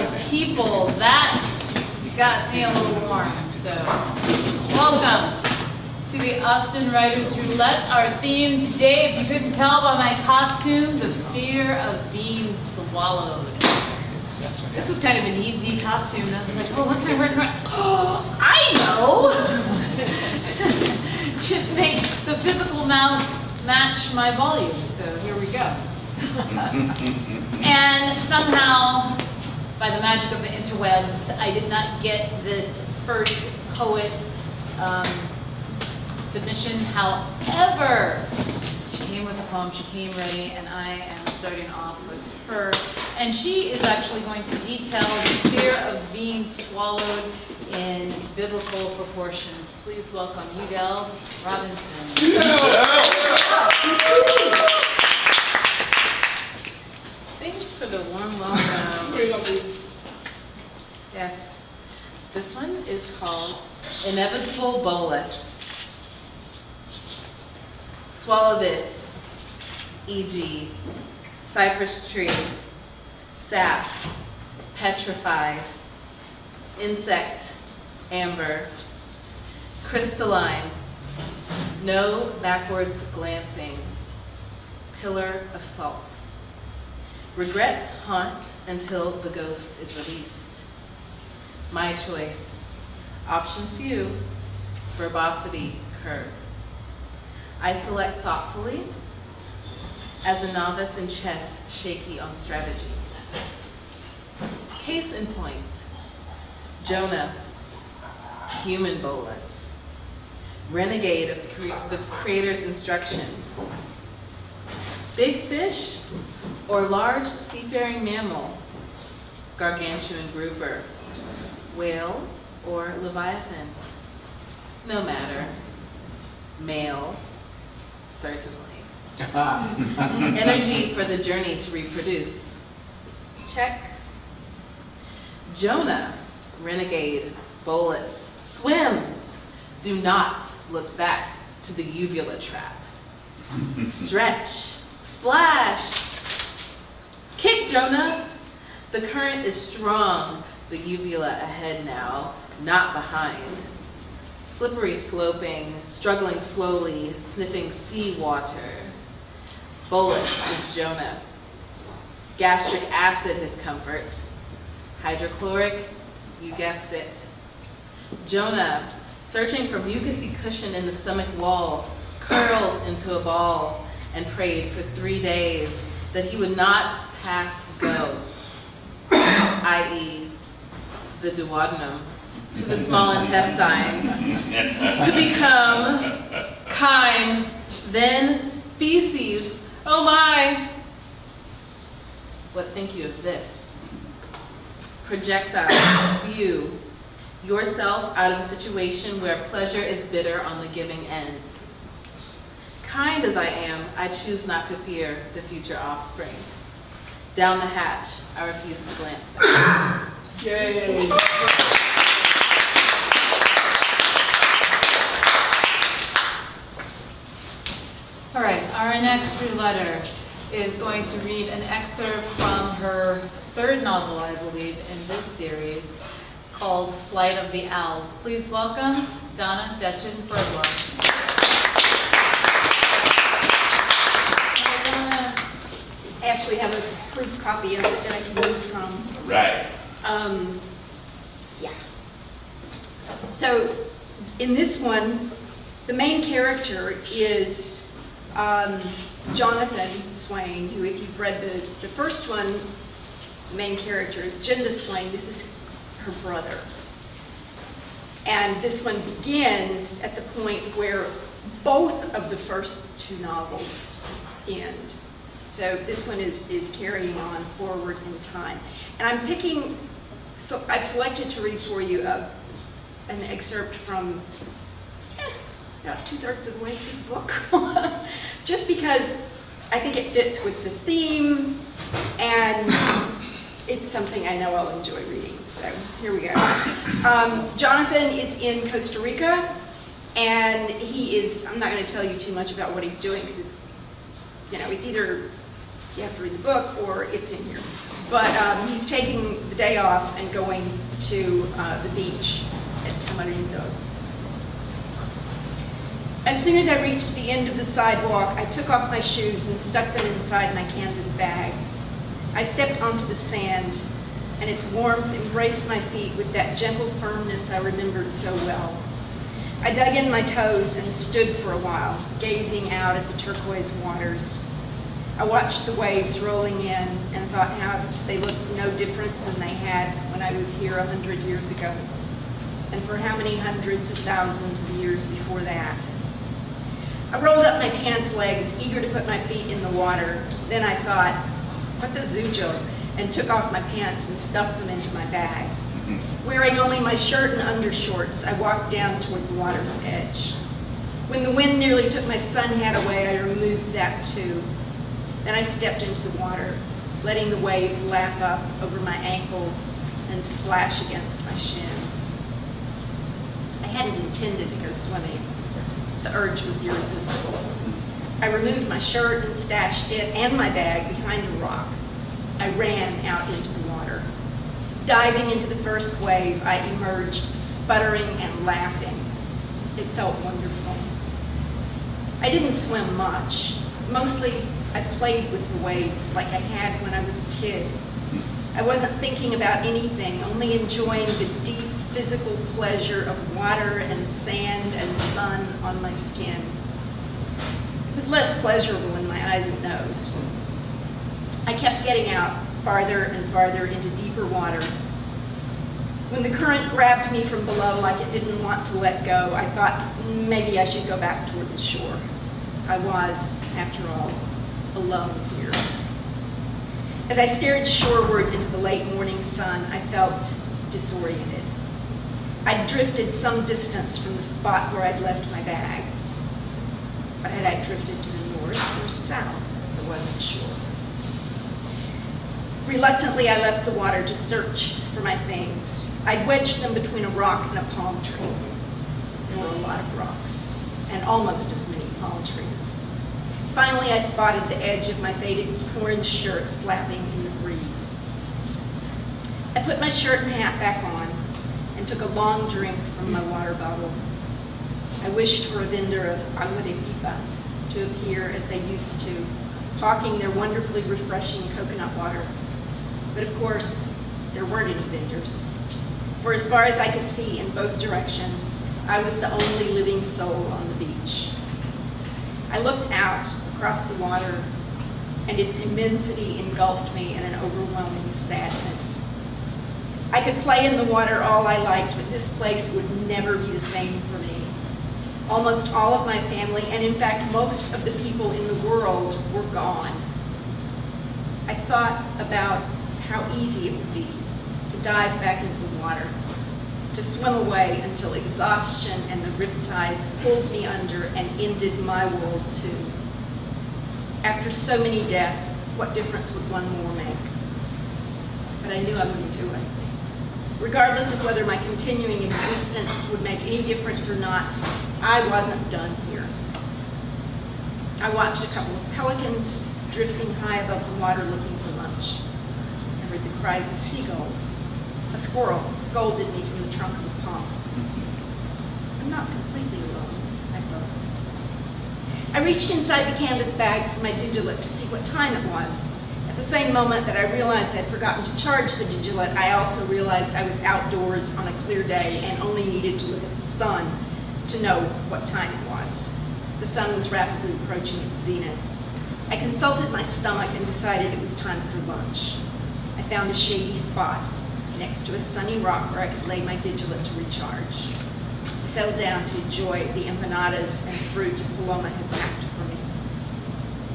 of people, that got me a little warm. So, welcome to the Austin Writers Roulette. Our theme today, if you couldn't tell by my costume, the fear of being swallowed. This was kind of an easy costume. And I was like, oh, what can I wear tomorrow? Oh, I know! Just make the physical mouth match my volume. So here we go. And somehow, by the magic of the interwebs, I did not get this first poet's submission. However, she came with a poem, she came ready, and I am starting off with her. And she is actually going to detail the fear of being swallowed in biblical proportions. Please welcome Udelle Roberson. Thanks for the warm welcome. Yes, this one is called Inevitable Bolus. Swallow this, e.g., cypress tree, sap, petrified, insect, amber, crystalline, no backwards glancing, pillar of salt. Regrets haunt until the ghost is released. My choice, options few, verbosity curved. I select thoughtfully, as a novice in chess, shaky on strategy. Case in point, Jonah, human bolus, renegade of the creator's instruction. Big fish or large seafaring mammal, gargantuan grouper, whale or leviathan, no matter, male, certainly. Energy for the journey to reproduce, check. Jonah, renegade, bolus, swim. Do not look back to the uvula trap. Stretch, splash. Kick, Jonah. The current is strong. The uvula ahead now, not behind. Slippery sloping, struggling slowly, sniffing sea water. Bolus is Jonah. Gastric acid his comfort. Hydrochloric, you guessed it. Jonah, searching for mucousy cushion in the stomach walls, curled into a ball and prayed for 3 days that he would not pass go, i.e. the duodenum, to the small intestine, to become chyme, then feces. Oh my! What think you of this? Projectile, spew yourself out of a situation where pleasure is bitter on the giving end. Kind as I am, I choose not to fear the future offspring. Down the hatch, I refuse to glance back. Yay! All right, our next rouletter is going to read an excerpt from her third novel, I believe, in this series, called Flight of the Owl. Please welcome Donna, Dechen, Birdwell. I actually have a proof copy of it that I can read from. Right. Yeah. So in this one, the main character is Jonathan Swain, who, if you've read the first one, the main character is Jinda Swain. This is her brother. And this one begins at the point where both of the first two novels end. So this one is carrying on forward in time. And I'm picking, so I've selected to read for you an excerpt from about 2/3 of the way through the book. Just because I think it fits with the theme and it's something I know I'll enjoy reading. So here we go. Jonathan is in Costa Rica and he is, I'm not going to tell you too much about what he's doing because it's, it's either you have to read the book or it's in here. But he's taking the day off and going to the beach at Tamarindo. As soon as I reached the end of the sidewalk, I took off my shoes and stuck them inside my canvas bag. I stepped onto the sand, and its warmth embraced my feet with that gentle firmness I remembered so well. I dug in my toes and stood for a while, gazing out at the turquoise waters. I watched the waves rolling in and thought how they looked no different than they had when I was here 100 years ago, and for how many hundreds of thousands of years before that. I rolled up my pants legs, eager to put my feet in the water. Then I thought, what the zujo, and took off my pants and stuffed them into my bag. Wearing only my shirt and undershorts, I walked down toward the water's edge. When the wind nearly took my sun hat away, I removed that too. Then I stepped into the water, letting the waves lap up over my ankles and splash against my shins. I hadn't intended to go swimming. The urge was irresistible. I removed my shirt and stashed it and my bag behind a rock. I ran out into the water. Diving into the first wave, I emerged sputtering and laughing. It felt wonderful. I didn't swim much. Mostly, I played with the waves like I had when I was a kid. I wasn't thinking about anything, only enjoying the deep physical pleasure of water and sand and sun on my skin. It was less pleasurable in my eyes and nose. I kept getting out farther and farther into deeper water. When the current grabbed me from below like it didn't want to let go, I thought maybe I should go back toward the shore. I was, after all, alone here. As I stared shoreward into the late morning sun, I felt disoriented. I'd drifted some distance from the spot where I'd left my bag. But had I drifted to the north or south? I wasn't sure. Reluctantly, I left the water to search for my things. I'd wedged them between a rock and a palm tree. There were a lot of rocks, and almost as many palm trees. Finally, I spotted the edge of my faded orange shirt flapping in the breeze. I put my shirt and hat back on and took a long drink from my water bottle. I wished for a vendor of agua de pipa to appear as they used to, hawking their wonderfully refreshing coconut water. But of course, there weren't any vendors. For as far as I could see in both directions, I was the only living soul on the beach. I looked out across the water, and its immensity engulfed me in an overwhelming sadness. I could play in the water all I liked, but this place would never be the same for me. Almost all of my family, and in fact most of the people in the world, were gone. I thought about how easy it would be to dive back into the water, to swim away until exhaustion and the riptide pulled me under and ended my world too. After so many deaths, what difference would one more make? But I knew I wouldn't do it. Regardless of whether my continuing existence would make any difference or not, I wasn't done here. I watched a couple of pelicans drifting high above the water looking for lunch. I heard the cries of seagulls. A squirrel scolded me from the trunk of a palm. I'm not completely alone, I thought. I reached inside the canvas bag for my digilette to see what time it was. At the same moment that I realized I'd forgotten to charge the digilette, I also realized I was outdoors on a clear day and only needed to look at the sun to know what time it was. The sun was rapidly approaching its zenith. I consulted my stomach and decided it was time for lunch. I found a shady spot next to a sunny rock where I could lay my digilette to recharge. I settled down to enjoy the empanadas and fruit Paloma had packed for me.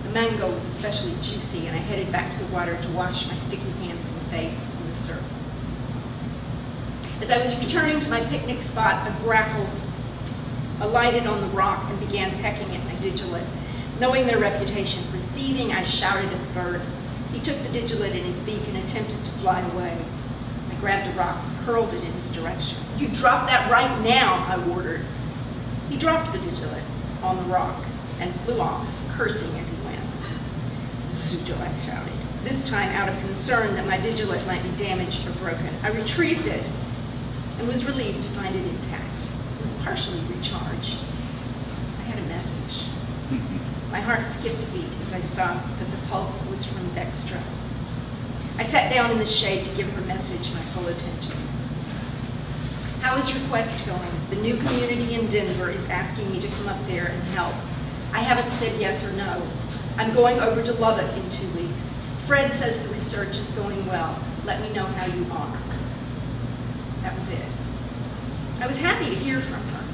The mango was especially juicy, and I headed back to the water to wash my sticky hands and face in the surf. As I was returning to my picnic spot, a grackle alighted on the rock and began pecking at my digilette. Knowing their reputation for thieving, I shouted at the bird. He took the digilette in his beak and attempted to fly away. I grabbed a rock and hurled it in his direction. "You drop that right now," I ordered. He dropped the digilette on the rock and flew off, cursing as he went. "Zujo," I shouted. this time out of concern that my Vigilant might be damaged or broken. I retrieved it and was relieved to find it intact. It was partially recharged. I had a message. My heart skipped a beat as I saw that the pulse was from Dextra. I sat down in the shade to give her message my full attention. How is your quest going? The new community in Denver is asking me to come up there and help. I haven't said yes or no. I'm going over to Lubbock in 2 weeks. Fred says the research is going well. Let me know how you are. That was it. I was happy to hear from her.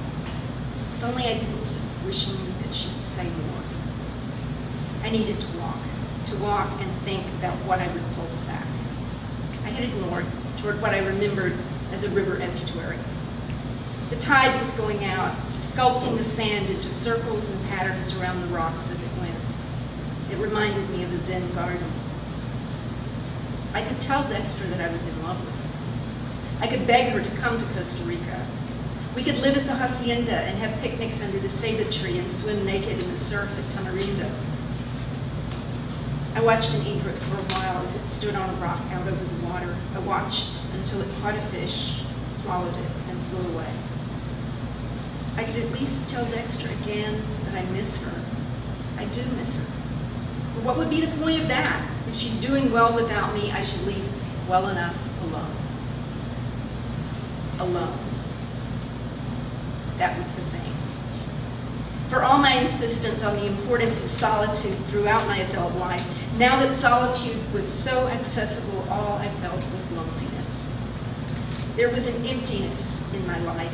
If only I didn't keep wishing that she'd say more. I needed to walk and think about what I would pulse back. I headed north toward what I remembered as a river estuary. The tide was going out, sculpting the sand into circles and patterns around the rocks as it went. It reminded me of a Zen garden. I could tell Dexter that I was in love with her. I could beg her to come to Costa Rica. We could live at the hacienda and have picnics under the ceiba tree and swim naked in the surf at Tamarindo. I watched an egret for a while as it stood on a rock out over the water. I watched until it caught a fish, swallowed it, and flew away. I could at least tell Dexter again that I miss her. I do miss her. But what would be the point of that? If she's doing well without me, I should leave well enough alone. Alone. That was the thing. For all my insistence on the importance of solitude throughout my adult life, now that solitude was so accessible, all I felt was loneliness. There was an emptiness in my life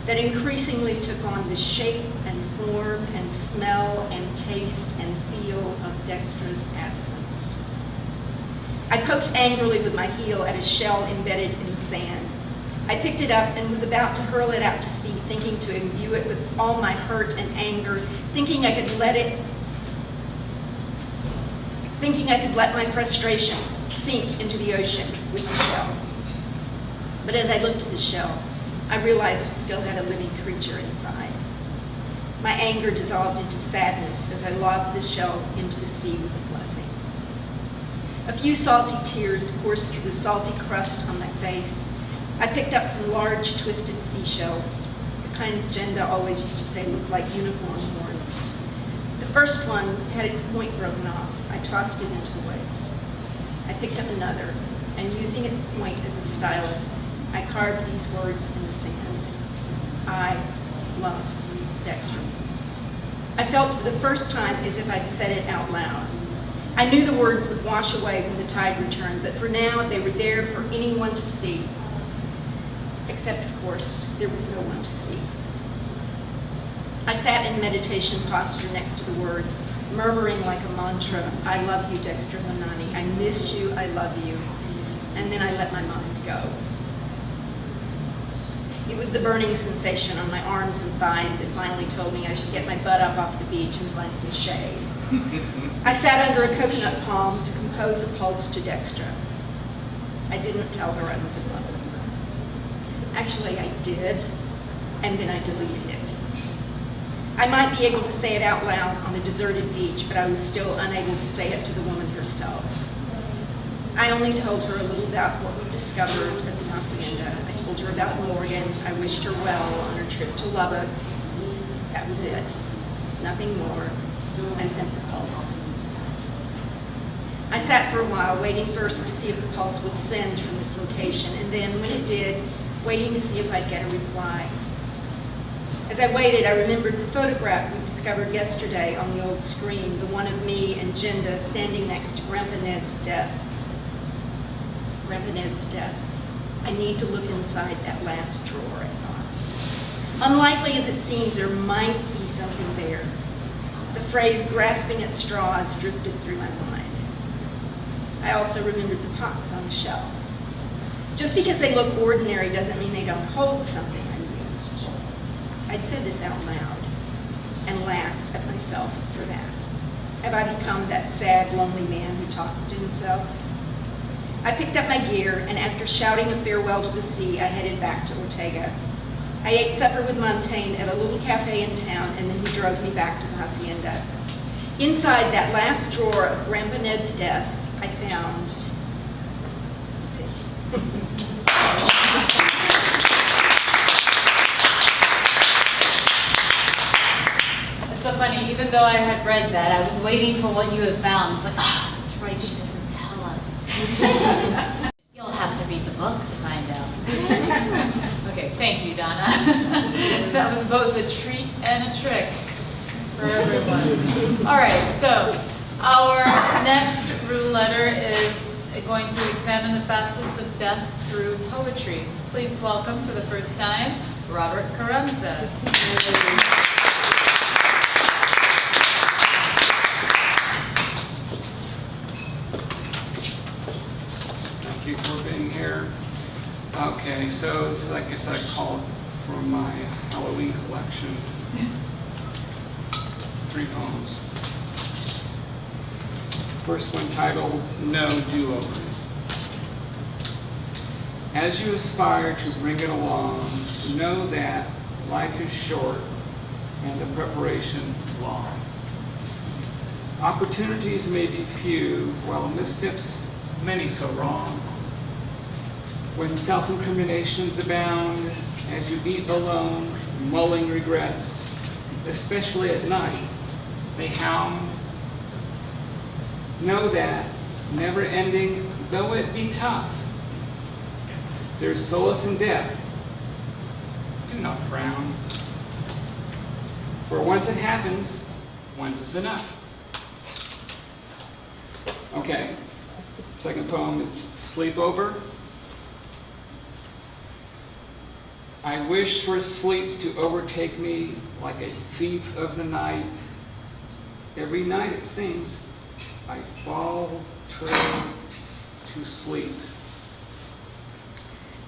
that increasingly took on the shape and form and smell and taste and feel of Dextra's absence. I poked angrily with my heel at a shell embedded in the sand. I picked it up and was about to hurl it out to sea, thinking to imbue it with all my hurt and anger, thinking I could let my frustrations sink into the ocean with the shell. But as I looked at the shell, I realized it still had a living creature inside. My anger dissolved into sadness as I lobbed the shell into the sea with a blessing. A few salty tears coursed through the salty crust on my face. I picked up some large twisted seashells, the kind Jenda always used to say looked like unicorn horns. The first one had its point broken off. I tossed it into the waves. I picked up another, and using its point as a stylus, I carved these words in the sand. I love Dexter. I felt for the first time as if I'd said it out loud. I knew the words would wash away when the tide returned, but for now they were there for anyone to see. Except, of course, there was no one to see. I sat in meditation posture next to the words, murmuring like a mantra, I love you, Dexter Manani. I miss you, I love you. And then I let my mind go. It was the burning sensation on my arms and thighs that finally told me I should get my butt up off the beach and find some shade. I sat under a coconut palm to compose a pulse to Dexter. I didn't tell her I was in love with her. Actually, I did, and then I deleted it. I might be able to say it out loud on a deserted beach, but I was still unable to say it to the woman herself. I only told her a little about what we discovered at the hacienda. I told her about Morgan. I wished her well on her trip to Lubbock. That was it. Nothing more. I sent the pulse. I sat for a while, waiting first to see if the pulse would send from this location, and then, when it did, waiting to see if I'd get a reply. As I waited, I remembered the photograph we discovered yesterday on the old screen, the one of me and Jenda standing next to Grandpa Ned's desk. Grandpa Ned's desk. I need to look inside that last drawer, I thought. Unlikely as it seemed, there might be something there. The phrase grasping at straws drifted through my mind. I also remembered the pots on the shelf. Just because they look ordinary doesn't mean they don't hold something unused. I'd said this out loud and laughed at myself for that. Have I become that sad, lonely man who talks to himself? I picked up my gear, and after shouting a farewell to the sea, I headed back to Ortega. I ate supper with Montaigne at a little cafe in town, and then he drove me back to the hacienda. Inside that last drawer of Grandpa Ned's desk, I found, let's see. It's so funny, even though I had read that, I was waiting for what you had found. It's like, oh, that's right, she doesn't tell us. You'll have to read the book to find out. Okay, thank you, Donna. That was both a treat and a trick for everyone. All right, so our next roulette is going to examine the facets of death through poetry. Please welcome for the first time, Robert Carranza. Thank you for being here. Okay, so this is, I guess I'd call it for my Halloween collection. 3 poems. First one titled, No Do-Overs. As you aspire to bring it along, know that life is short and the preparation long. Opportunities may be few, while missteps many so wrong. When self-incriminations abound, as you eat alone, mulling regrets, especially at night, they hound. Know that, never ending, though it be tough, there's solace in death. Do not frown. For once it happens, once is enough. Okay, second poem is Sleepover. I wish for sleep to overtake me like a thief of the night. Every night it seems I fall to sleep.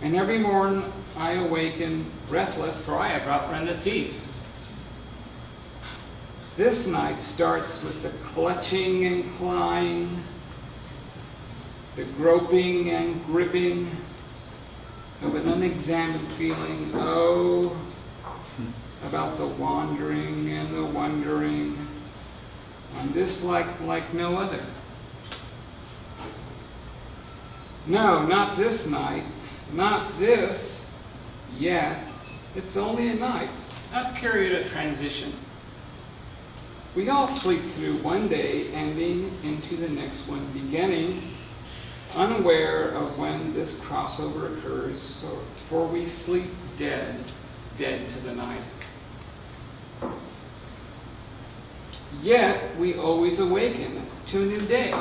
And every morn I awaken breathless, for I have outrun the thief. This night starts with the clutching and clawing, the groping and gripping of an unexamined feeling, oh, about the wandering and the wondering, on this like no other. No, not this night, not this yet. It's only a night, a period of transition. We all sleep through one day, ending into the next one beginning, unaware of when this crossover occurs, for we sleep dead to the night. Yet we always awaken to a new day.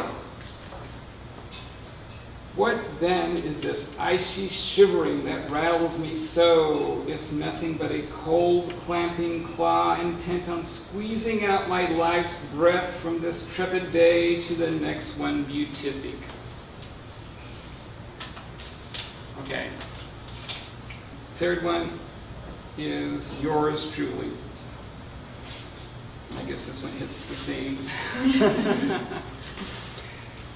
What then is this icy shivering that rattles me so, if nothing but a cold, clamping claw intent on squeezing out my life's breath from this trepid day to the next one beatific? Okay. Third one is Yours Truly. I guess this one hits the theme.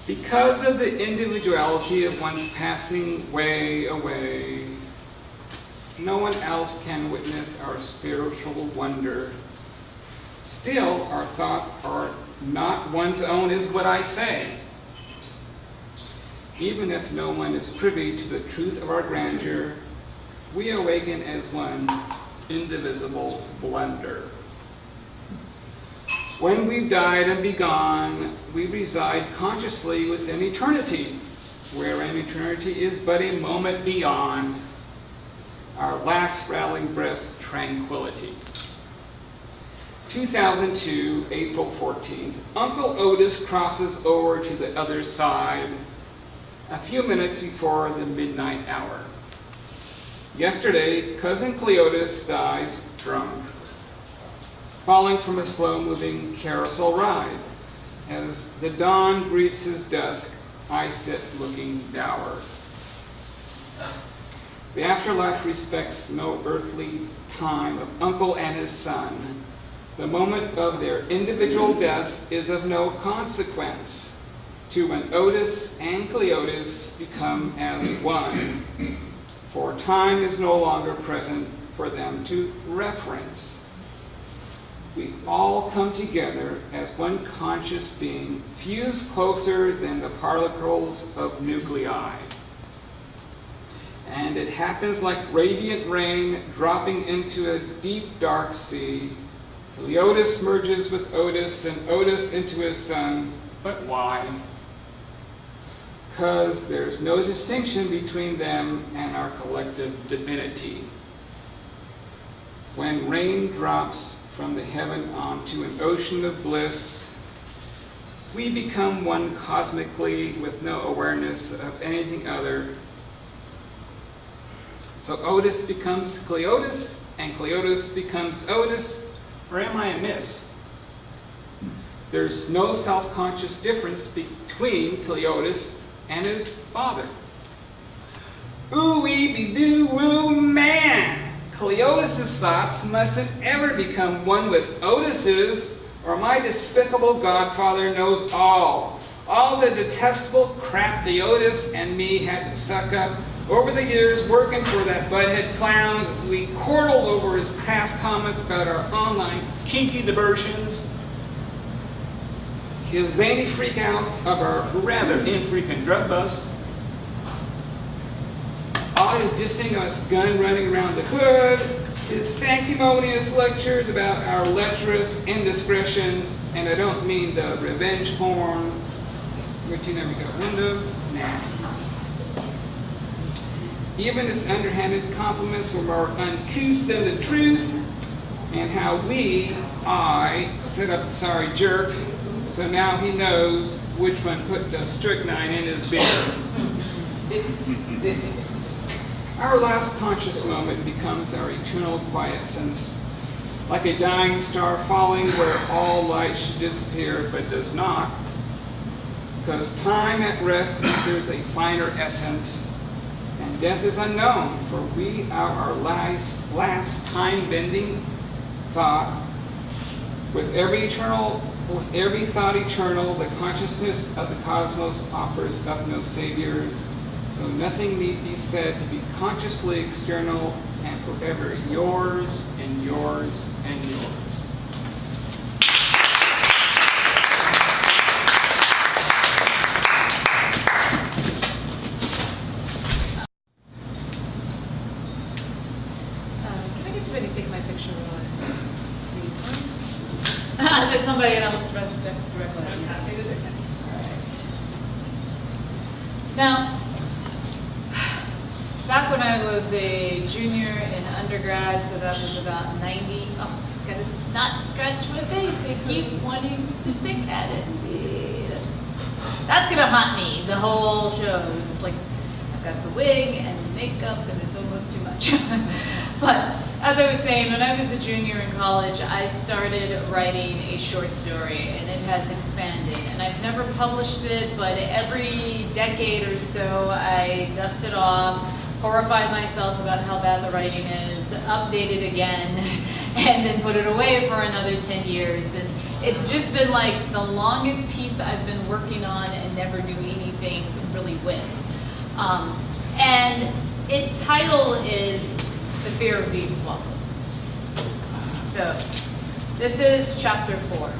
Because of the individuality of one's passing way away, no one else can witness our spiritual wonder. Still, our thoughts are not one's own, is what I say. Even if no one is privy to the truth of our grandeur, we awaken as one indivisible blunder. When we've died and be gone, we reside consciously within eternity, wherein eternity is but a moment beyond our last rattling breath's tranquility. 2002, April 14th, Uncle Otis crosses over to the other side a few minutes before the midnight hour. Yesterday, Cousin Cleotis dies drunk, falling from a slow-moving carousel ride. As the dawn greets his dusk, I sit looking dour. The afterlife respects no earthly time of uncle and his son. The moment of their individual deaths is of no consequence to when Otis and Cleotis become as one, for time is no longer present for them to reference. we all come together as one conscious being, fused closer than the particles of nuclei. And it happens like radiant rain dropping into a deep, dark sea. Cleotis merges with Otis, and Otis into his son. But why? Because there's no distinction between them and our collective divinity. When rain drops from the heaven onto an ocean of bliss, we become one cosmically with no awareness of anything other. So Otis becomes Cleotis, and Cleotis becomes Otis, or am I amiss? There's no self-conscious difference between Cleotis and his father. Ooh-wee-be-doo-woo, man! Cleotis' thoughts mustn't ever become one with Otis's, or my despicable godfather knows all. All the detestable crap Cleotis and me had to suck up over the years working for that butthead clown. We chortled over his crass comments about our online kinky diversions, his zany freakouts of our rather infrequent drug busts, all his dissing us gun running around the hood, his sanctimonious lectures about our lecherous indiscretions, and I don't mean the revenge porn, which you never got wind of. Nasty. Even his underhanded compliments were more uncouth than the truth, and how I set up the sorry jerk, so now he knows which one put the strychnine in his beer. Our last conscious moment becomes our eternal quiescence, like a dying star falling where all light should disappear, but does not, because time at rest enters a finer essence, and death is unknown, for we are our last time-bending thought. With every thought eternal, the consciousness of the cosmos offers up no saviors, so nothing need be said to be consciously external and forever yours and yours and yours. Can I get somebody to take my picture while I said somebody and I'll press directly. All right. Now, back when I was a junior in undergrad, so that was about 90. Oh, gotta not stretch my face. They keep wanting to pick at it. Yes. That's gonna haunt me the whole show. It's like I've got the wig and the makeup, and it's almost too much. But as I was saying, when I was a junior in college, I started writing a short story, and it has expanded. And I've never published it, but every decade or so, I dust it off, horrify myself about how bad the writing is, update it again, and then put it away for another 10 years. And it's just been like the longest piece I've been working on and never knew anything really with. And its title is The Fear of Being Swallowed. So, this is chapter 4.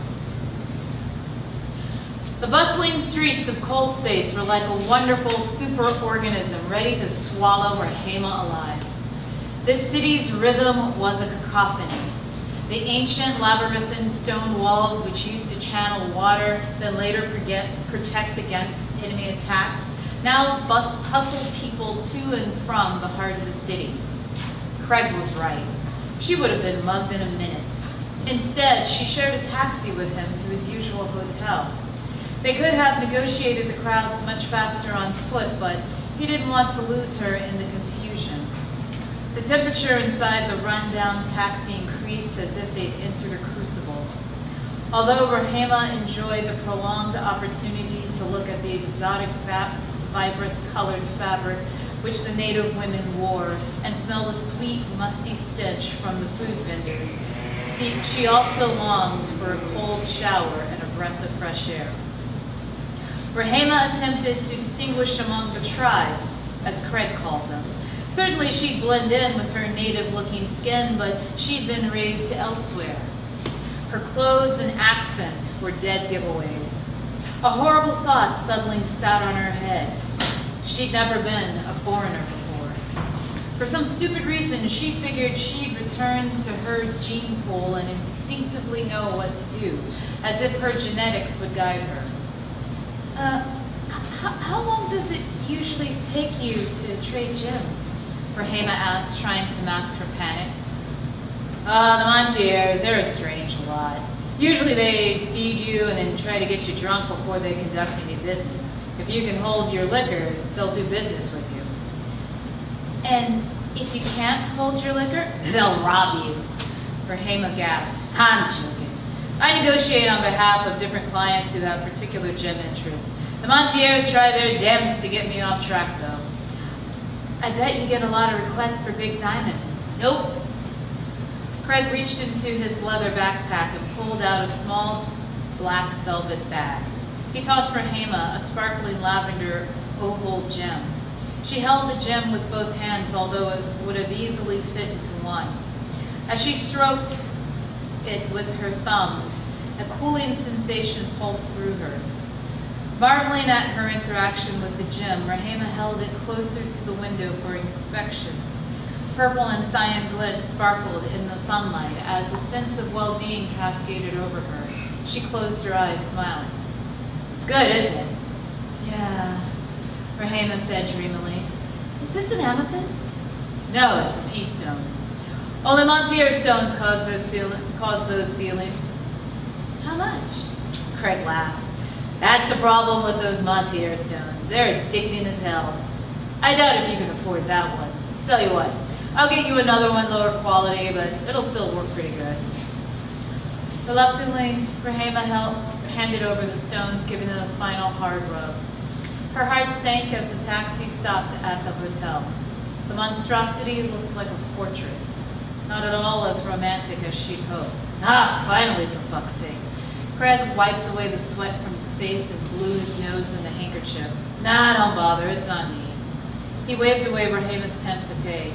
The bustling streets of Coal Space were like a wonderful superorganism ready to swallow Rahema alive. This city's rhythm was a cacophony. The ancient labyrinthine stone walls, which used to channel water, then later protect against enemy attacks, now hustled people to and from the heart of the city. Craig was right. She would have been mugged in a minute. Instead, she shared a taxi with him to his usual hotel. They could have negotiated the crowds much faster on foot, but he didn't want to lose her in the confusion. The temperature inside the run-down taxi increased as if they'd entered a crucible. Although Rahema enjoyed the prolonged opportunity to look at the exotic, vibrant colored fabric which the native women wore and smell the sweet, musty stench from the food vendors, she also longed for a cold shower and a breath of fresh air. Rahema attempted to distinguish among the tribes, as Craig called them. Certainly she'd blend in with her native-looking skin, but she'd been raised elsewhere. Her clothes and accent were dead giveaways. A horrible thought suddenly sat on her head. She'd never been a foreigner before. For some stupid reason, she figured she'd return to her gene pool and instinctively know what to do, as if her genetics would guide her. How long does it usually take you to trade gems? Rahema asked, trying to mask her panic. The Montiers, they're a strange lot. Usually they feed you and then try to get you drunk before they conduct any business. If you can hold your liquor, they'll do business with you. And if you can't hold your liquor, they'll rob you. Rahema gasped. I'm joking. I negotiate on behalf of different clients who have particular gem interests. The Montiers try their damnedest to get me off track, though. I bet you get a lot of requests for big diamonds. Nope. Craig reached into his leather backpack and pulled out a small black velvet bag. He tossed Rahema a sparkling lavender oval gem. She held the gem with both hands, although it would have easily fit into one. As she stroked it with her thumbs, a cooling sensation pulsed through her. Marveling at her interaction with the gem, Rahema held it closer to the window for inspection. Purple and cyan glint sparkled in the sunlight as a sense of well-being cascaded over her. She closed her eyes, smiling. It's good, isn't it? Yeah, Rahema said dreamily. Is this an amethyst? No, it's a pea stone. Only Montier stones cause those feelings. How much? Craig laughed. That's the problem with those Montier stones. They're addicting as hell. I doubt if you can afford that one. Tell you what, I'll get you another one lower quality, but it'll still work pretty good. Reluctantly, Rahema handed over the stone, giving it a final hard rub. Her heart sank as the taxi stopped at the hotel. The monstrosity looked like a fortress, not at all as romantic as she'd hoped. Ah, finally, for fuck's sake. Craig wiped away the sweat from his face and blew his nose in the handkerchief. Nah, don't bother, it's not me. He waved away Rahema's attempt to pay.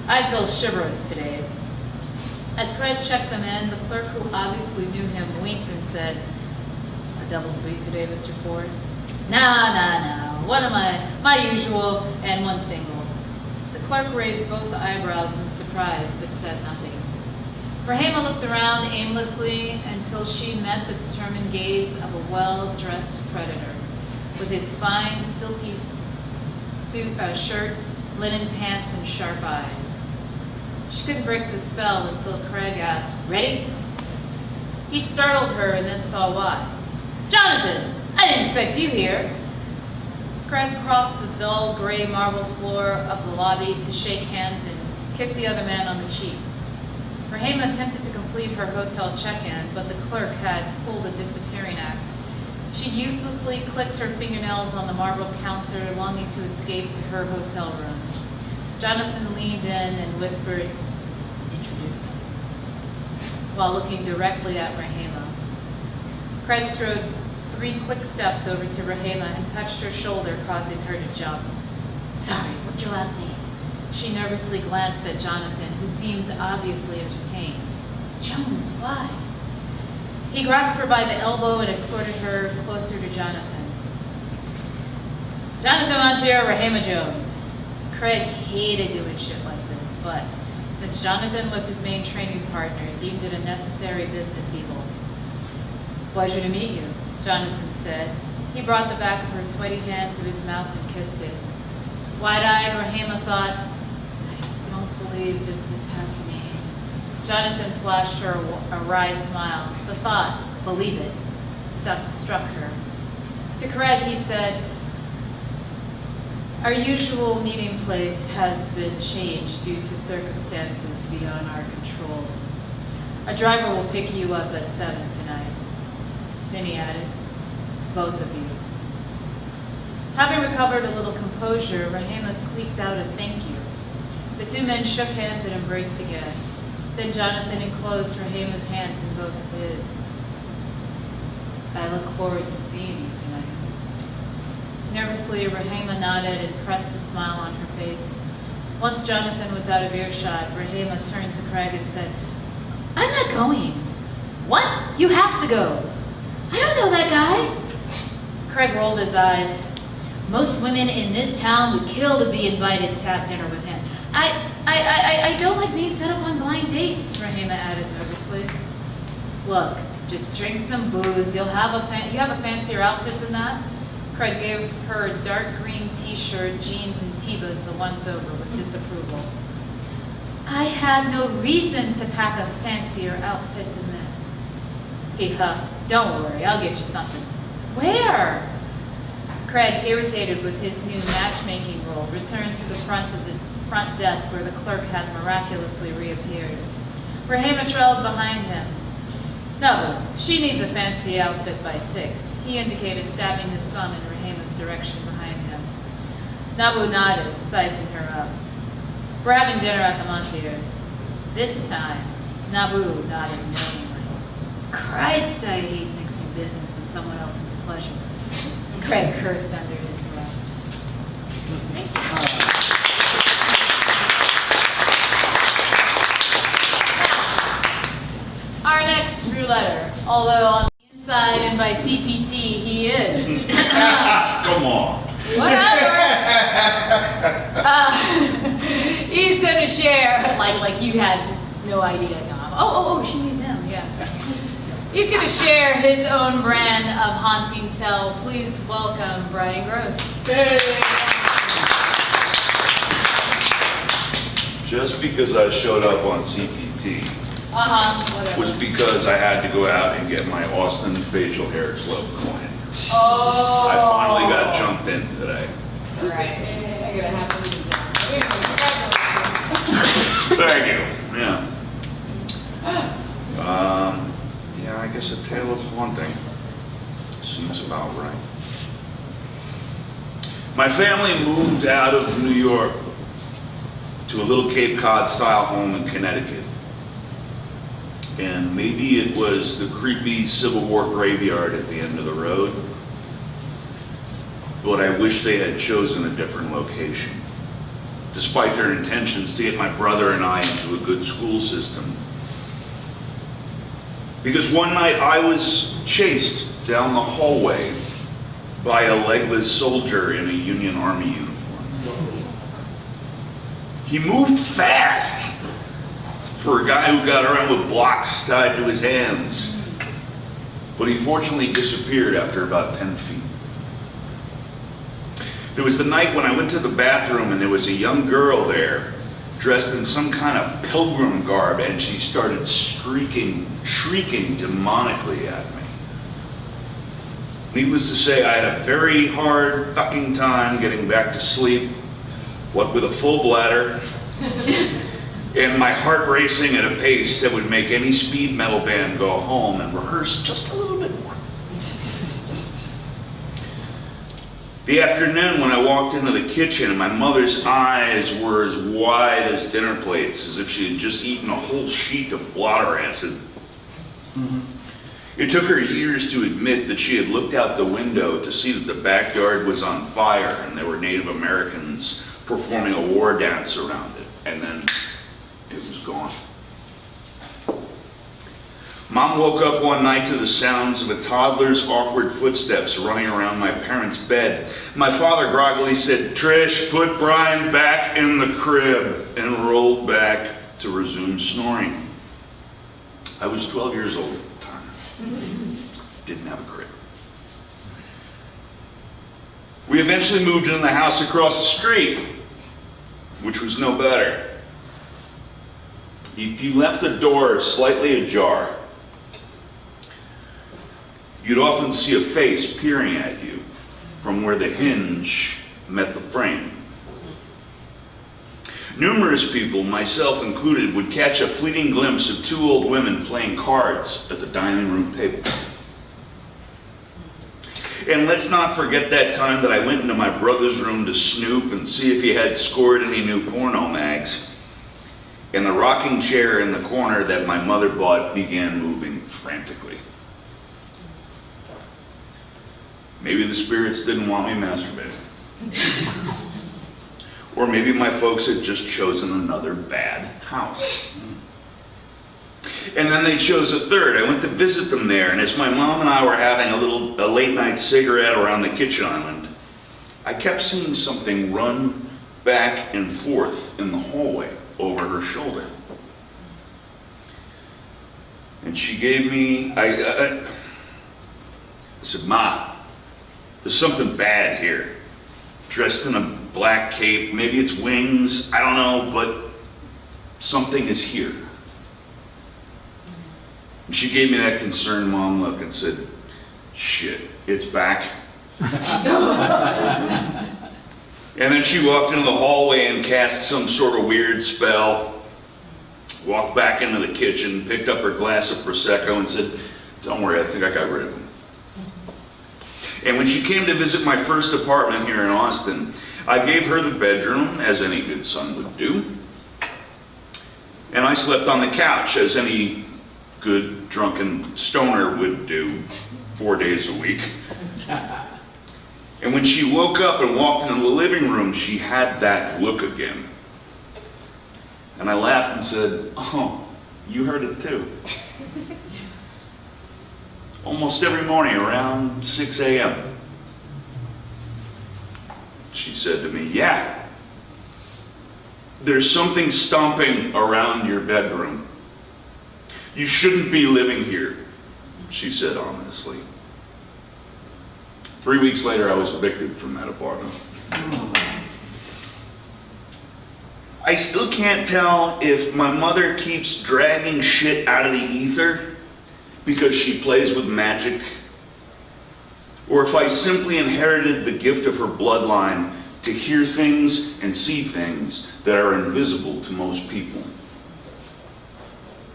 I feel chivalrous today. As Craig checked them in, the clerk, who obviously knew him, winked and said, a double suite today, Mr. Ford? Nah. One of my usual and one single. The clerk raised both eyebrows in surprise, but said nothing. Rahema looked around aimlessly until she met the determined gaze of a well-dressed predator, with his fine, silky shirt, linen pants, and sharp eyes. She couldn't break the spell until Craig asked, "Ready?" He'd startled her and then saw why. "Jonathan, I didn't expect you here." Craig crossed the dull gray marble floor of the lobby to shake hands and kiss the other man on the cheek. Rahema attempted to complete her hotel check-in, but the clerk had pulled a disappearing act. She uselessly clicked her fingernails on the marble counter, longing to escape to her hotel room. Jonathan leaned in and whispered, "Introduce us," while looking directly at Rahema. Craig strode 3 quick steps over to Rahema and touched her shoulder, causing her to jump. "Sorry, what's your last name?" She nervously glanced at Jonathan, who seemed obviously entertained. "Jones, why?" He grasped her by the elbow and escorted her closer to Jonathan. "Jonathan Montier, Rahema Jones." Craig hated doing shit like this, but since Jonathan was his main training partner, deemed it a necessary business evil. "Pleasure to meet you," Jonathan said. He brought the back of her sweaty hand to his mouth and kissed it. Wide-eyed, Rahema thought, "I don't believe this is happening." Jonathan flashed her a wry smile. The thought, "Believe it," struck her. To Craig, he said, "Our usual meeting place has been changed due to circumstances beyond our control. A driver will pick you up at 7 tonight." Then he added, "Both of you." Having recovered a little composure, Rahema squeaked out a thank you. The 2 men shook hands and embraced again. Then Jonathan enclosed Rahema's hands in both of his. "I look forward to seeing you tonight." Nervously, Rahema nodded and pressed a smile on her face. Once Jonathan was out of earshot, Rahema turned to Craig and said, "I'm not going." What? You have to go. I don't know that guy. Craig rolled his eyes. Most women in this town would kill to be invited to have dinner with him. I don't like being set up on blind dates, Rahima added nervously. Look, just drink some booze. You have a fancier outfit than that? Craig gave her a dark green t-shirt, jeans, and Tebas the once over with disapproval. I had no reason to pack a fancier outfit than this. He huffed. Don't worry, I'll get you something. Where? Craig, irritated with his new matchmaking role, returned to the front desk where the clerk had miraculously reappeared. Rahima trailed behind him. No, she needs a fancy outfit by 6. He indicated, stabbing his thumb in Rahima's direction behind him. Nabu nodded, sizing her up. We're having dinner at the Montiers. This time, Nabu nodded knowingly. Christ, I hate mixing business with someone else's pleasure. Craig cursed under his breath. Thank you. Our next roulette, although on the inside and by CPT he is. Come on. Whatever. He's gonna share, like you had no idea, Dom. Oh, she needs him, yes. He's gonna share his own brand of haunting tale. Please welcome Brian Grosz. Just because I showed up on CPT Whatever. was because I had to go out and get my Austin Facial Hair Club coin. Oh. I finally got jumped in today. All right. I'm gonna have to lose that. Thank you. Yeah. Yeah, I guess a tale of haunting seems about right. My family moved out of New York to a little Cape Cod style home in Connecticut. And maybe it was the creepy Civil War graveyard at the end of the road, but I wish they had chosen a different location. Despite their intentions to get my brother and I into a good school system. Because one night I was chased down the hallway by a legless soldier in a Union Army uniform. He moved fast for a guy who got around with blocks tied to his hands. But he fortunately disappeared after about 10 feet. There was the night when I went to the bathroom and there was a young girl there dressed in some kind of pilgrim garb, and she started shrieking demonically at me. Needless to say, I had a very hard fucking time getting back to sleep, what with a full bladder, and my heart racing at a pace that would make any speed metal band go home and rehearse just a little bit more. The afternoon when I walked into the kitchen, my mother's eyes were as wide as dinner plates, as if she had just eaten a whole sheet of blotter acid. It took her years to admit that she had looked out the window to see that the backyard was on fire and there were Native Americans performing a war dance around it, and then it was gone. Mom woke up one night to the sounds of a toddler's awkward footsteps running around my parents' bed. My father groggily said, "Trish, put Brian back in the crib," and rolled back to resume snoring. I was 12 years old at the time. Didn't have a crib. We eventually moved into the house across the street, which was no better. If you left the door slightly ajar, you'd often see a face peering at you from where the hinge met the frame. Numerous people, myself included, would catch a fleeting glimpse of two old women playing cards at the dining room table. And let's not forget that time that I went into my brother's room to snoop and see if he had scored any new porno mags. And the rocking chair in the corner that my mother bought began moving frantically. Maybe the spirits didn't want me masturbating. Or maybe my folks had just chosen another bad house. And then they chose a third. I went to visit them there, and as my mom and I were having a late night cigarette around the kitchen island, I kept seeing something run back and forth in the hallway over her shoulder. And she gave me, I said, "Ma, there's something bad here." Dressed in a black cape, maybe it's wings, I don't know, but something is here. And she gave me that concerned mom look and said, "Shit, it's back." And then she walked into the hallway and cast some sort of weird spell, walked back into the kitchen, picked up her glass of Prosecco and said, "Don't worry, I think I got rid of him." And when she came to visit my first apartment here in Austin, I gave her the bedroom, as any good son would do. And I slept on the couch, as any good drunken stoner would do, 4 days a week. And when she woke up and walked into the living room, she had that look again. And I laughed and said, "Oh, you heard it too." Almost every morning around 6 a.m. She said to me, "Yeah, there's something stomping around your bedroom. You shouldn't be living here," she said ominously. 3 weeks later, I was evicted from that apartment. I still can't tell if my mother keeps dragging shit out of the ether because she plays with magic, or if I simply inherited the gift of her bloodline to hear things and see things that are invisible to most people.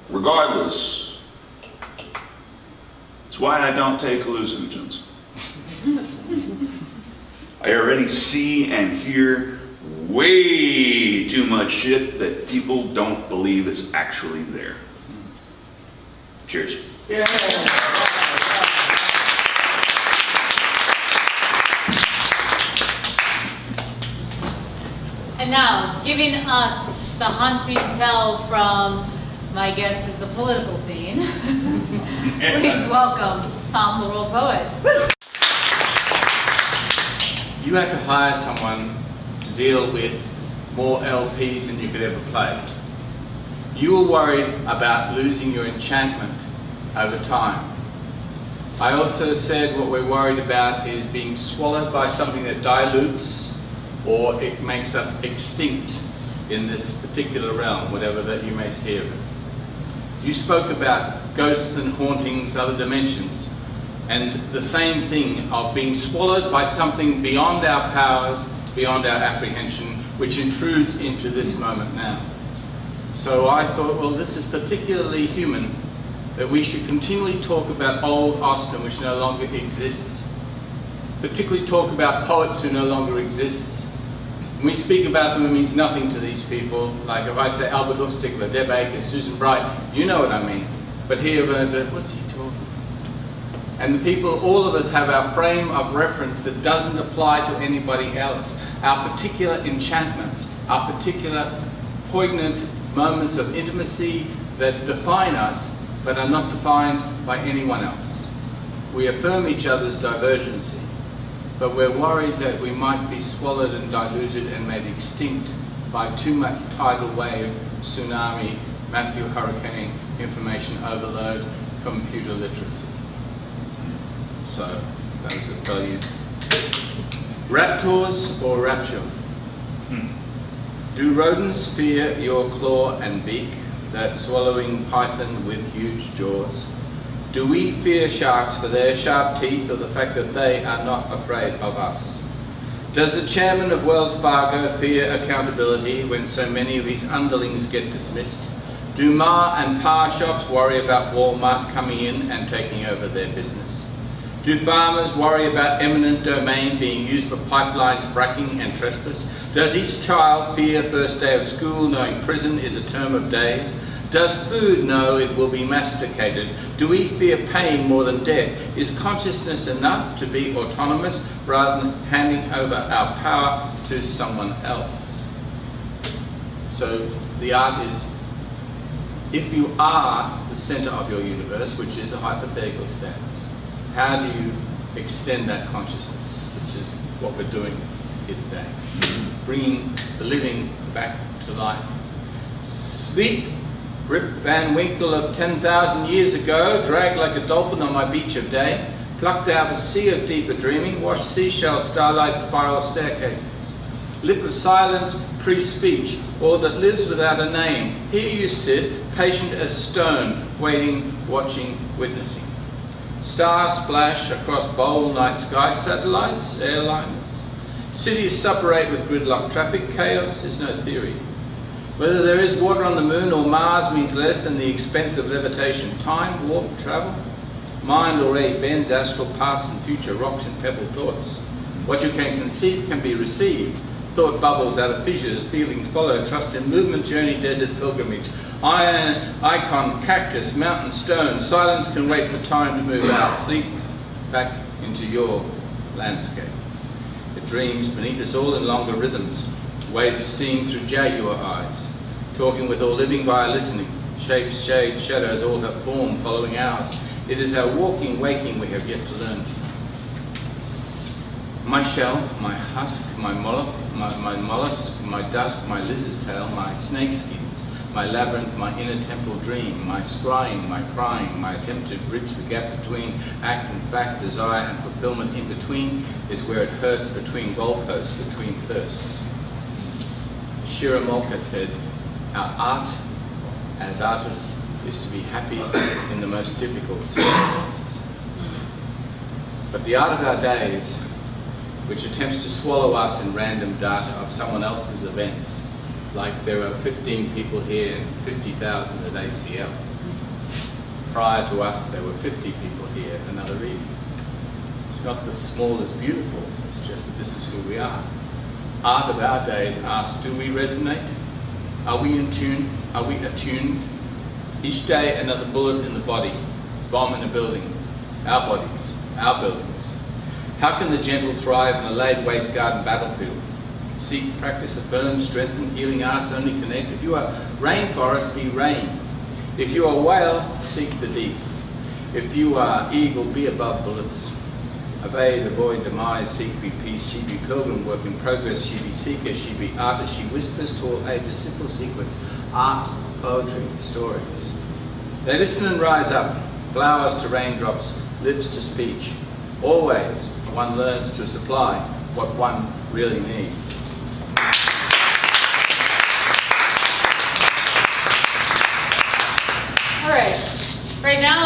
Regardless, it's why I don't take hallucinogens. I already see and hear way too much shit that people don't believe is actually there. Cheers. Yeah. And now, giving us the haunting tale from, my guess is the political scene. Please welcome Tom the World Poet. You had to hire someone to deal with more LPs than you could ever play. You were worried about losing your enchantment over time. I also said what we're worried about is being swallowed by something that dilutes or it makes us extinct in this particular realm, whatever that you may see of it. You spoke about ghosts and hauntings, other dimensions, and the same thing of being swallowed by something beyond our powers, beyond our apprehension, which intrudes into this moment now. So I thought, well, this is particularly human, that we should continually talk about old Austin, which no longer exists, particularly talk about poets who no longer exist. When we speak about them, it means nothing to these people. Like if I say Albert Hochstigler, Deb Akers, Susan Bright, you know what I mean. But here, what's he talking about? And the people, all of us have our frame of reference that doesn't apply to anybody else. Our particular enchantments, our particular poignant moments of intimacy that define us, but are not defined by anyone else. We affirm each other's divergency, but we're worried that we might be swallowed and diluted and made extinct by too much tidal wave, tsunami, Matthew hurricane, information overload, computer literacy. So, those that tell you. Raptors or rapture? Do rodents fear your claw and beak, that swallowing python with huge jaws? Do we fear sharks for their sharp teeth or the fact that they are not afraid of us? Does the chairman of Wells Fargo fear accountability when so many of his underlings get dismissed? Do Ma and Pa shops worry about Walmart coming in and taking over their business? Do farmers worry about eminent domain being used for pipelines, fracking and trespass? Does each child fear first day of school knowing prison is a term of days? Does food know it will be masticated? Do we fear pain more than death? Is consciousness enough to be autonomous rather than handing over our power to someone else? So the art is If you are the center of your universe, which is a hypothetical stance, how do you extend that consciousness, which is what we're doing here today? Bringing the living back to life. Sleep, Rip Van Winkle of 10,000 years ago, dragged like a dolphin on my beach of day, plucked out a sea of deeper dreaming, washed seashell starlight spiral staircases. Lip of silence, pre-speech, all that lives without a name. Here you sit, patient as stone, waiting, watching, witnessing. Stars splash across bowl night sky, satellites, airliners. Cities separate with gridlock traffic, chaos is no theory. Whether there is water on the moon or Mars means less than the expense of levitation. Time, warp, travel. Mind already bends, astral past and future, rocks and pebble thoughts. What you can conceive can be received. Thought bubbles out of fissures, feelings follow, trust in movement, journey, desert, pilgrimage. Iron, icon, cactus, mountain, stone. Silence can wait for time to move out. Sleep back into your landscape. It dreams beneath us all in longer rhythms. Ways of seeing through jaguar eyes. Talking with all living via listening. Shapes, shades, shadows all have form following ours. It is our walking, waking we have yet to learn. My shell, my husk, my mollusk, my dusk, my lizard's tail, my snake skins, my labyrinth, my inner temple dream, my scrying, my crying, my attempt to bridge the gap between act and fact, desire and fulfillment in between is where it hurts between goalposts, between thirsts. Shiramolka said, our art as artists is to be happy in the most difficult circumstances. But the art of our days, which attempts to swallow us in random data of someone else's events, like there are 15 people here and 50,000 at ACL. Prior to us, there were 50 people here at another reading. It's not the small is beautiful, it's just that this is who we are. Art of our days asks, do we resonate? Are we in tune? Are we attuned? Each day another bullet in the body, bomb in a building, our bodies, our buildings. How can the gentle thrive in a laid waste garden battlefield? Seek, practice, affirm, strengthen, healing arts only connect. If you are rainforest, be rain. If you are whale, seek the deep. If you are eagle, be above bullets. Evade, avoid, demise, seek, be peace. She be pilgrim, work in progress. She be seeker, she be artist. She whispers to all ages, simple sequence. Art, poetry, stories. They listen and rise up. Flowers to raindrops, lips to speech. Always one learns to supply what one really needs. All right. Right now,